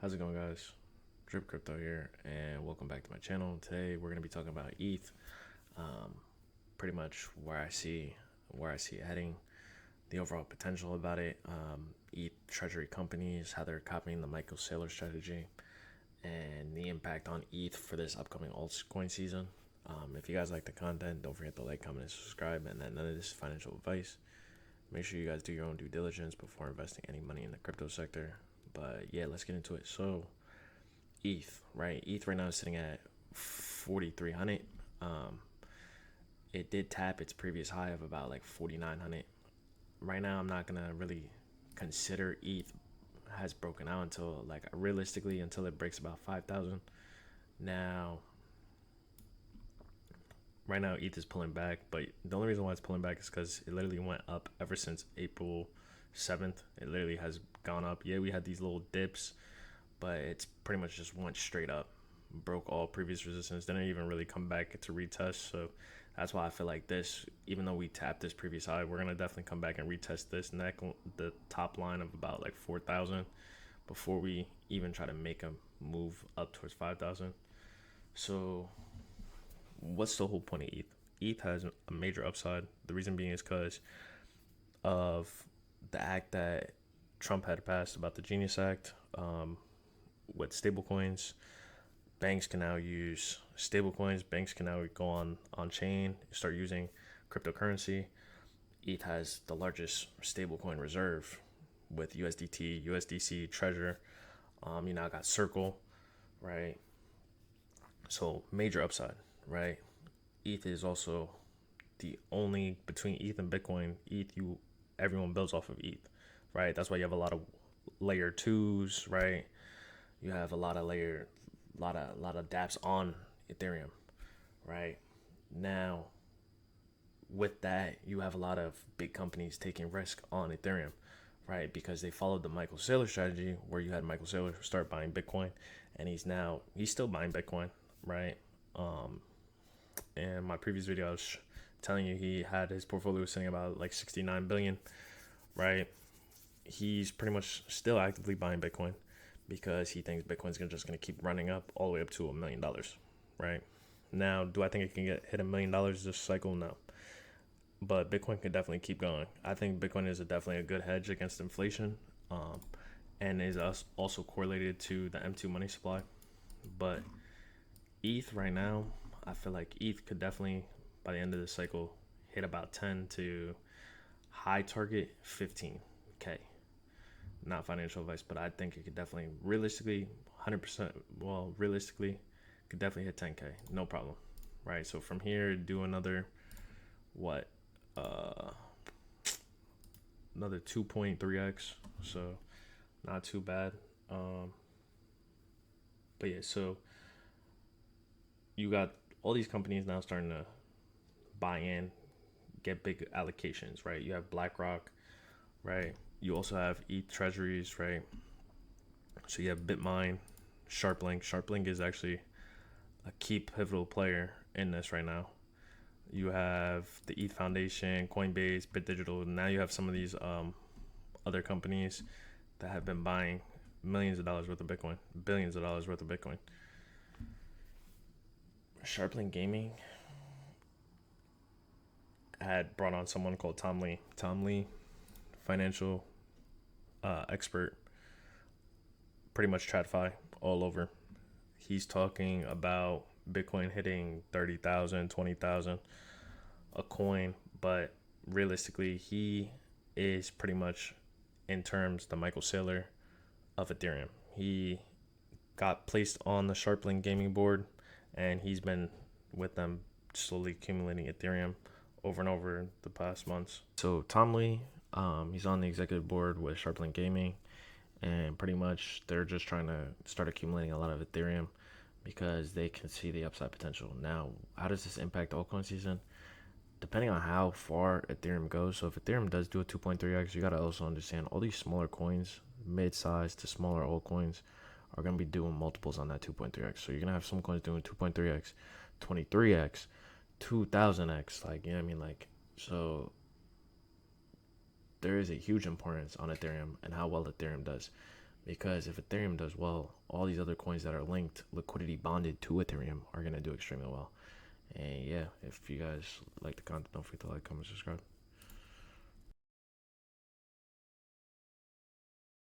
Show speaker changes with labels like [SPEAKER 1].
[SPEAKER 1] How's it going, guys? Drip Crypto here, and welcome back to my channel. Today we're gonna be talking about ETH, um, pretty much where I see it heading, the overall potential about it, ETH treasury companies, how they're copying the Michael Saylor strategy, and the impact on ETH for this upcoming altcoin season. If you guys like the content, don't forget to like, comment, and subscribe. And then none of this is financial advice. Make sure you guys do your own due diligence before investing any money in the crypto sector. But yeah, let's get into it. So ETH, right? ETH right now is sitting at 4,300. Um, it did tap its previous high of about like 4,900. Right now, I'm not gonna really consider ETH has broken out until like realistically until it breaks about 5,000. Now, right now ETH is pulling back, but the only reason why it's pulling back is because it literally went up ever since April 7th. It literally has gone up. Yeah, we had these little dips, but it's pretty much just went straight up, broke all previous resistance, didn't even really come back to retest. So that's why I feel like this, even though we tapped this previous high, we're gonna definitely come back and retest this the top line of about like 4,000 before we even try to make a move up towards 5,000. So what's the whole point of ETH? ETH has a major upside. The reason being is because of the act that Trump had passed about the Genius Act, with stablecoins. Banks can now use stablecoins. Banks can now go on chain, start using cryptocurrency. ETH has the largest stablecoin reserve with USDT, USDC, Treasure. You now got Circle, right? So major upside, right? ETH is also the only between ETH and Bitcoin. Everyone builds off of ETH, right? That's why you have a lot of layer twos, right? You have a lot of dApps on Ethereum, right? Now, with that, you have a lot of big companies taking risk on Ethereum, right? Because they followed the Michael Saylor strategy, where you had Michael Saylor start buying Bitcoin, and he's still buying Bitcoin, right? Um, in my previous video, I was telling you he had his portfolio sitting about like 69 billion, right? He's pretty much still actively buying Bitcoin because he thinks Bitcoin's just gonna keep running up all the way up to $1 million, right? Now, do I think it can hit $1 million this cycle? No, but Bitcoin can definitely keep going. I think Bitcoin is definitely a good hedge against inflation, um, and is also correlated to the M2 money supply. But ETH right now, I feel like ETH could definitely by the end of the cycle hit about 10 to high target 15K. Not financial advice, but I think it could definitely realistically 100%, well, realistically could definitely hit 10K, no problem, right? So from here, do what uh another 2.3x, so not too bad. But yeah, so you got all these companies now starting to buy in, get big allocations, right? You have BlackRock, right? You also have ETH treasuries, right? So you have Bitmine, Sharplink. Sharplink is actually a key pivotal player in this right now. You have the ETH Foundation, Coinbase, BitDigital. Now you have some of these other companies that have been buying millions of dollars worth of Bitcoin, billions of dollars worth of Bitcoin. Sharplink Gaming had brought on someone called Tom Lee. Tom Lee, financial expert, pretty much TradFi all over. He's talking about Bitcoin hitting 30,000, 20,000 a coin, but realistically, he is pretty much in terms the Michael Saylor of Ethereum. He got placed on the Sharplink gaming board, and he's been with them slowly accumulating Ethereum over and over the past months. So Tom Lee, he's on the executive board with Sharplink Gaming, and pretty much they're just trying to start accumulating a lot of Ethereum because they can see the upside potential. Now, how does this impact altcoin season? Depending on how far Ethereum goes. So if Ethereum does do a 2.3x, you got to also understand all these smaller coins, mid-size to smaller altcoins, are going to be doing multiples on that 2.3x. So you're going to have some coins doing 2.3x, 23x, 2000x, like, you know what I mean? Like, so there is a huge importance on Ethereum and how well Ethereum does. Because if Ethereum does well, all these other coins that are linked, liquidity bonded to Ethereum, are gonna do extremely well. And yeah, if you guys like the content, don't forget to like, comment, subscribe.